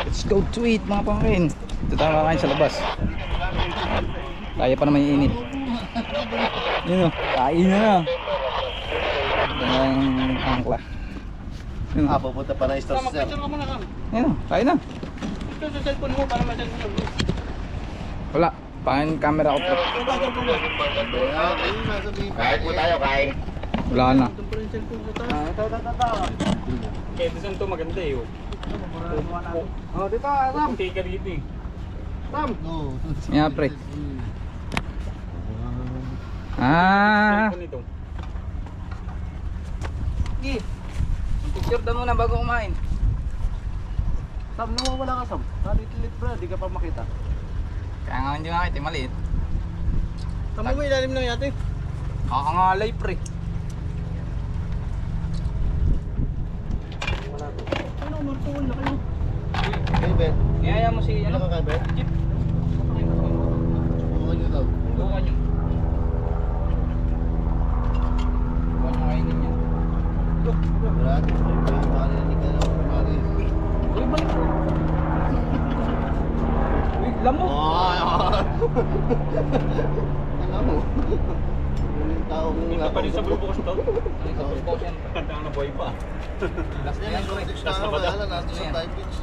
Let's go to eat mga pangkin. Ito tayo kakain sa labas. Kaya pa naman yung init. Yun o, kain na. Ang angkla. Yun o. Pupunta pa na store sir. Yun o, kain na. Ito sa cellphone mo para ma-cellphone mo. Wala, pangin camera ko po. Kain po tayo, kain. Wala na. Ito pa rin cellphone ko tayo. Kaya design to maganda eh. Oh, dito, Ram. Okay ka dito eh. Ram. Nga pre. Ah. Cellphone ito. Sige. Picture daw muna bago kumain. Sam, nawawala ka, Sam. Nalilit bro, di ka pa makita. Kaya nga hindi makita, maliit. Tama mo ilalim lang yate. Kakangalay pre. Ano, martuon na kayo. Hey, Ben. Niyaya mo si Ano ka, Ben? Jeep. Bukan nyo daw. Bukan nyo. Bukan nyo kainin niya. Wala, makalinig ka na. Uy, balik ko. Uy, lamo. Alam mo. Yung taong Kita pa rin sa grupo ko sa tao. Ay, sa pulpo yan. Kanta na boy pa. Last na yan pre. Last na ba? Nandito sa type pitch.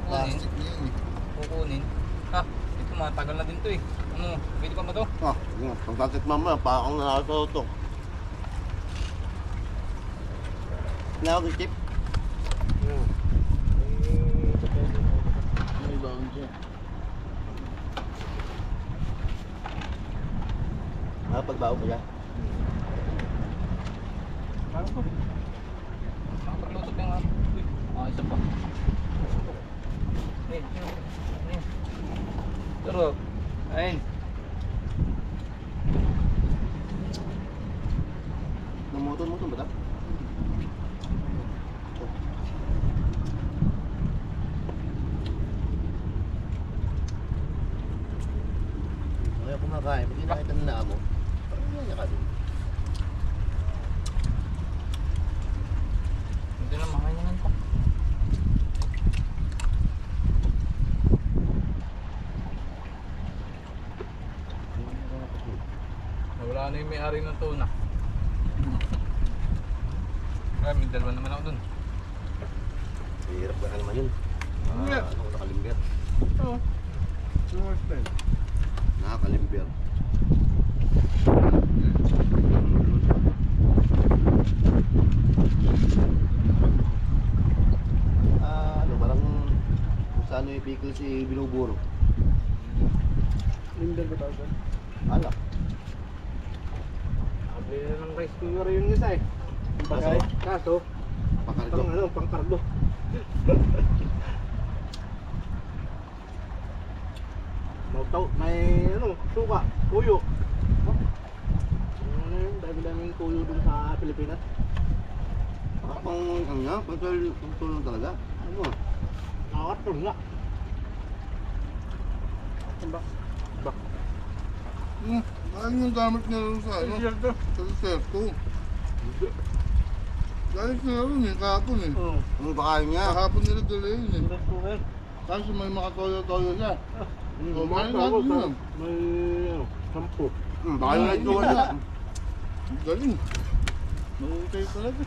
Plastic na yan eh. Kukunin. Ha, ito matagal na din to eh. Ano, pwede pa ba to? Ah, yun. Pagkakit mama, pa akong nakakauto. Nawag yung chip. May baon siya. Pagbaon ko siya. Parang to. Nakapaglutot yung nga. Uy, isa pa. Ayun. Pero, ayun. Namuton-muton ba ito? Kaya kumakain, pag nakita na ako, parang nanya ka din. Hindi na makainin pa. Wala na yung may-ari ng tuna. Ay, may dalawa naman ako dun. Hirap ka naman yun. Ano ko nakalimbir? Oo. Nakakalimbir. Ano, parang kung saan yung pickle si Binuburo. Limber ba tawag doon? Alak. Abli na ng rice cooker yun isa eh. Bagay. Kaso, Pakardo. pang kardo. May suka, tuyo. Ano yun, dami-daming tuyo dun sa Pilipinas. Pang ano nga, pang talaga. Ano? Nakakatun na. Bak. Ano yung gamit niya rin sa ano? Sa deserto. Dahil sila rin eh, kahapon eh. Oo. Ano ba kaya niya? Kahapon nila dala yun eh. Rice cooker. Kasi may makatoyo-toyo siya. So, May natin yun. sampu. Baka yung light ko na. Ang galing. Mahukay talaga.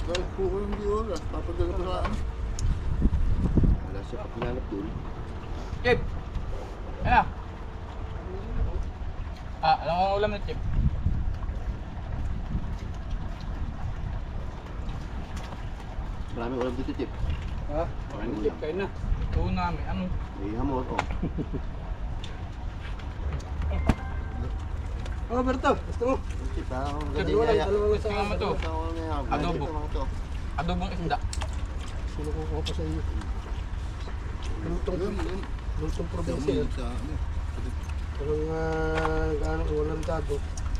Dahil puko yung di oras, papadala pa sa akin. Wala siya pag pinanap dun. Chip! Ano? Alam mo ang ulam na Chip? Maraming ulam dito, Chip. Ha? Maraming Chip, ulam. kain na. Ito namin, ano? May hamot, oh. Oh, Berto, gusto mo? Chip, ang Chip, galing niya. Dalawa sa Tingnan mo to. Adobo. Adobong isda. Sino ko pa sa iyo? Lutong probinsya yun. Sa ano? Walang walang tato.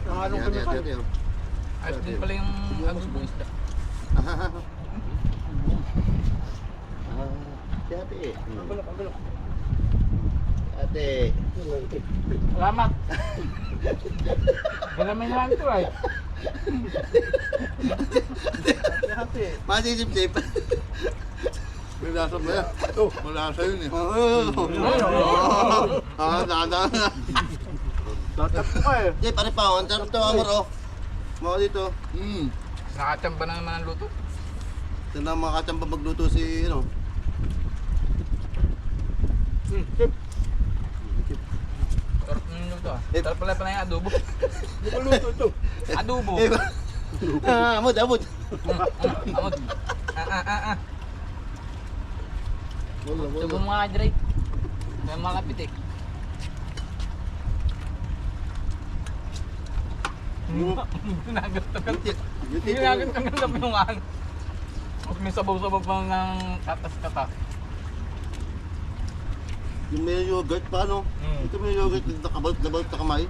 Anong kami? Ayos din pala yung adobong isda. Dati eh. Pagbalok. Ate. Salamat. Galamay naman ito ay. Masisip-sip. May lasa ba yan? Malasa yun eh. Daan na. Hindi, pare pa. Ang sarap to, amor, oh. Mga dito. Nakachamba na naman ang luto. Ito na mga kachamba magluto si, ano. Sarap na yung luto ah. Sarap pala pa na yung adobo. Hindi ko luto ito. Adobo. Amod. Amot. Subo mo nga, Drake. May malapit eh. Ginagantagan. Ginagantagan na pinungan. Tapos may sabaw-sabaw pa ng katas-kata. Yung may yogurt pa, no? Ito may yogurt, nakabalt na kamay.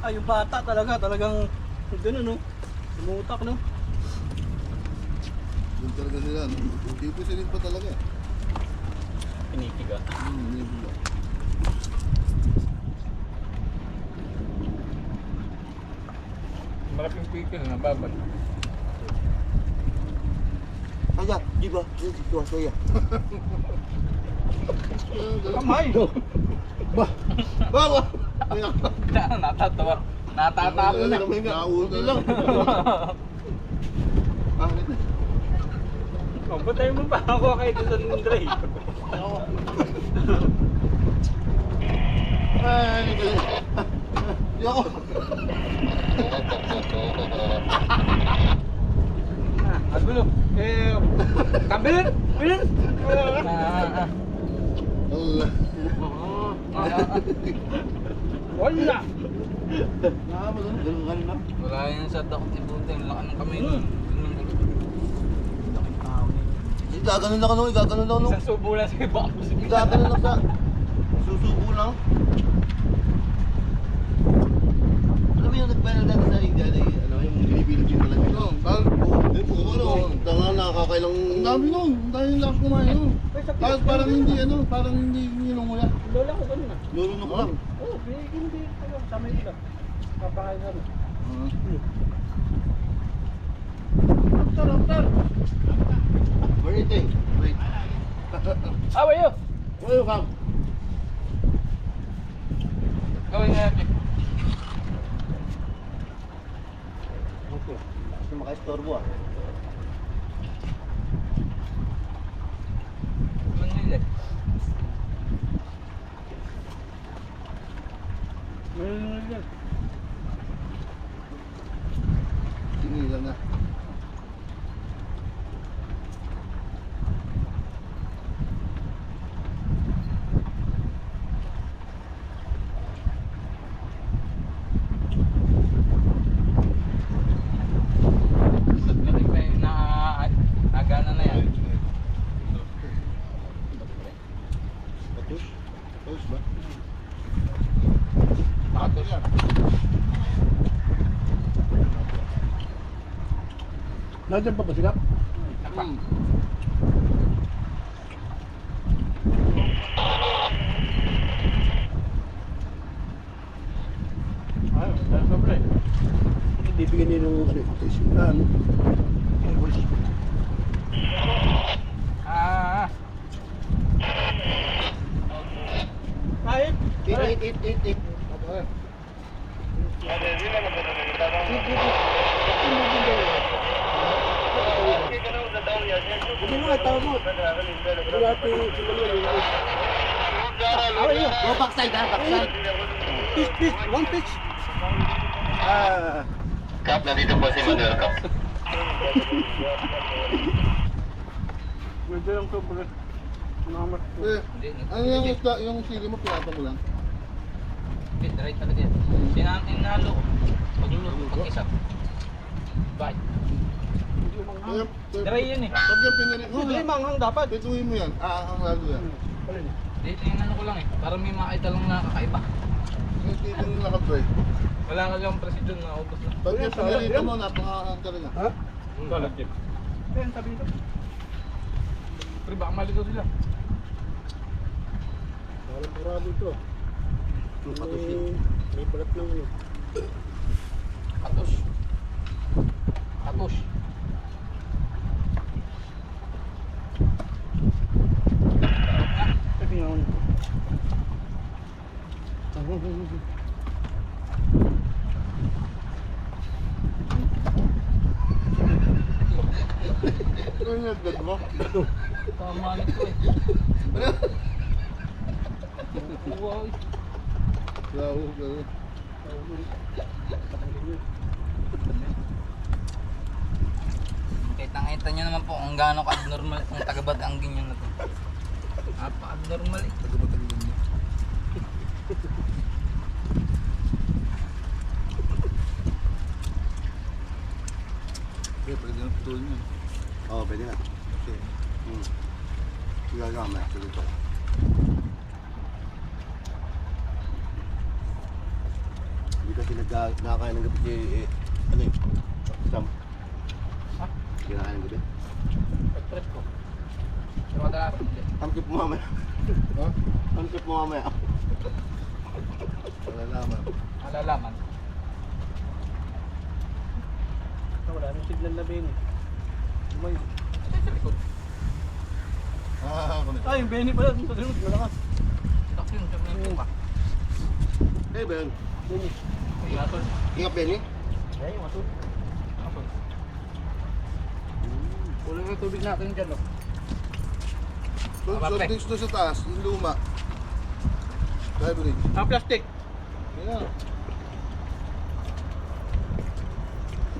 Ay, yung bata talagang gano'n, no? Umutak, no? Doon talaga sila, no? Pipisilin pa talaga eh. Pinipiga. Binibiga. Malaking pipil na babad. Kaya, di ba? Ito, soya. Kamay! Bawa! Natatawa. Natatapo na. Nauti lang. Oh, batay mo pa ako kay Dusan Drake. Ay, hindi ka Di ako. Agulo. Kambilin! Bilin! Allah. Wala! Ganun na. Wala yan sa takot ni Bunteng. Laka ng kamay nun. Igaganon lang ano, igaganon lang ano. Isang subo lang sa iba. Igaganon lang sa... Susubo lang. Alam mo yung nag-viral dati sa India na ano, yung Pilipino talaga. Ano, tal? Tanga nakakailang... Ang dami nun. Ang dami lang kumain nun. Tapos parang hindi ninunguya. Lola ko ganun na. Lulunok lang. Oo, hindi. Sama yun lang. Papakain kami. After! Where eating? Wait. How are you? Where you come? Gawin nga natin. Okay. Gusto maka-estorbo ah. Manila. Sinilan na. Laki pa yun. Nagana na yan. Patus? Patus ba? Patos. Nandiyan pa ba sila? Ay, dahil sa pre. Hindi bigyan nila ng ano? Invoice. Kahit? Eat. Hindi mo nga, tawag mo. Wala ito yung Go backside ha, backside. Pitch, one pitch. Kap, nandito po si Manuel Kap. Medyo lang ito, pre. Namat ko. Ano yung isda, yung sili mo, pinata mo lang? Bit, right talaga yan. Sinalo ko. Pagluluto, pag-isap. Bakit? Dry yun eh. Pag yung pinirin, Hindi, manghang dapat. pituin mo yan. Ang lalo yan. Dito yung ano ko lang eh. Para may makita lang na kakaiba. Yung tipong nakadry. Wala ka lang presidyon na ubos na. Pag yung pinirito mo, napakahang talaga. Ha? Kalag yun. Ayan, sabi nito. Pre, baka malito sila. Walang kurado ito. Katos yun. May balat ng ano. Katos. Katos. Sabi nga ano. Ano yung nagdag mo? Tama nito eh. Wow. Lao, gano'n. Kitang-kita nyo naman po kung gaano ka-abnormal itong taga-Bataan ganyan na to. Napaka-abnormal eh. Taga-Batangan niya. Pwede na putulin yun. Oo, pwede na. Okay. Gagawa mo na. Sige ko. Hindi kasi nakakain ng gabi si... ano yun? Sam. Ha? Kinakain ng gabi. Pag-trip ko. Pero madalas hindi. Angkip mo mamaya. Ha? Angkip mo mamaya. Malalaman. Malalaman. Wala nang signal na Benny. Lumayo. Sa likod. Ako na. Ah, yung Benny pala. Sa likod. Malakas. Tapos yun, sabi niya po ba? Eh, Ben. Benny. Yatol. Ingat, Benny. Ay, yung aso. Yatol. Kulang yung tubig natin dyan, no? Doon Tama, sa pre. drinks doon sa taas, yung luma. Beverage. Ah, plastic. Yan na.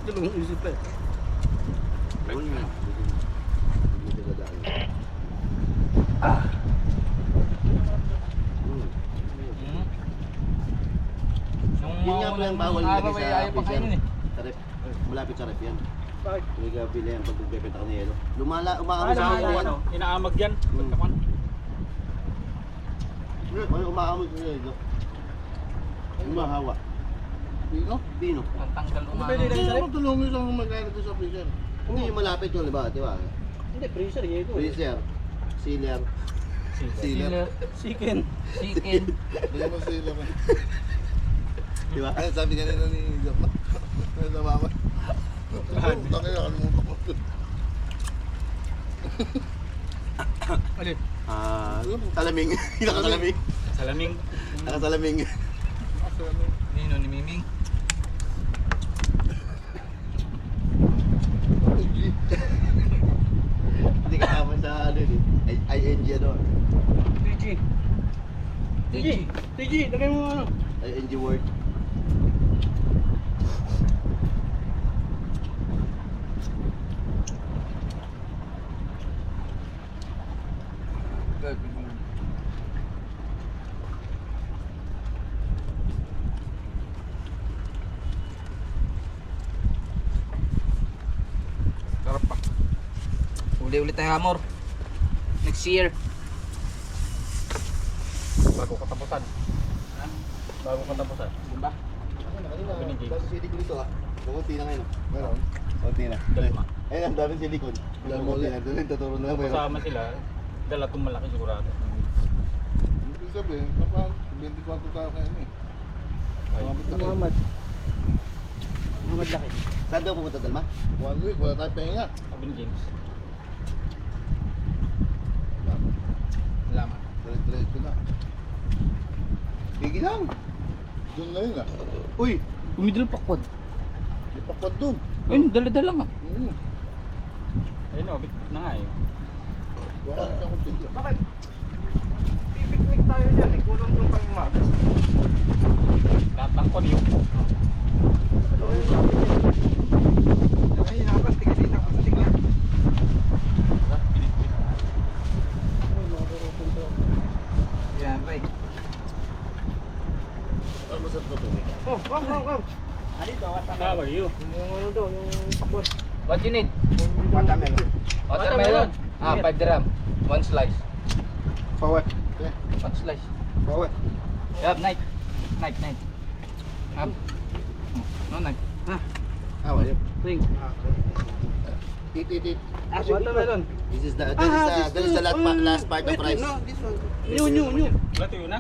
Ito lang yung isip eh. Ayun yun. Hindi ka dadaan. Hmm. Yung Yun nga pala ang bawal araw nilagay ay sa ayaw pa freezer. kainin eh. Sa rep. Malapit sa rep yan. Bakit? Hindi ka pili yan pag nagbebenta ka ng yelo. Umaamot Ano sa ang yelo. ano? Inaamag yan. Hmm. Pagkapan. Ano, umaamot sa yelo. Umahawa. Dino? Dino. Ang tanggal Ano umano. pwede Hindi ilagay sa ako rep? tulungin sa mga magkano doon sa freezer. Hindi yung malapit yun, di ba? Hindi, freezer. Yelo. Freezer. Sealer. Sealer. Chicken. Chicken. Hindi naman sealer. Di ba? Ay, sabi kanina ni Jack na. Ay, namama. Takay, nakalimutan ko. Alin? Talaming. Nakatalaming. Salaming. Nakasalaming. Nino ni Miming. Hindi ka naman sa ano yun eh. ING ano. TG. TG. TG. Lagay mo ano. ING word. Good. Sarap pa. Uli-ulit tayo hamor. Next year. Bago katapusan. Bago katapusan. Diba? Dami sili ko dito ah. Kunti na ngayon. Meron. Kunti na. Dalma. Ayun ang daming silikon. Kunti na. Doon yung tuturo na lang. Kasama sila. Dala itong malaki sigurado. Ibig sabihin, kapag 24 tao kayo eh. Sumabit na kayo. Muhammad Laki. Saan daw pumunta Dalma? 1 week, wala tayo pahinga. Sabi ni James. Salamat. Diretso na. Bigi lang. Doon na yun ah. Uy! Umidol pa quad. Ipakwad doon. Ayun, dala-dala nga. Ayun o, bit na nga eh. Baka na siya kung tigil. Bakit? Pipiknik tayo dyan eh. Kulang yung pangimagas. Lahat ng konyo. Ay, nakapastig ka dito. Kapastig na. Yan, pre. Ano masarap na to? Oh, come. Tawag yun. Yung ano daw, yung pakwan. What you need? Watermelon. Watermelon. Ah, 5 dirham. 1 slice. Forward. 1 slice. Forward. Yup, knife. Knife. No, knife. How are you? Ring. Eat. Watermelon. This is the last part of rice. New. Wala tayo na?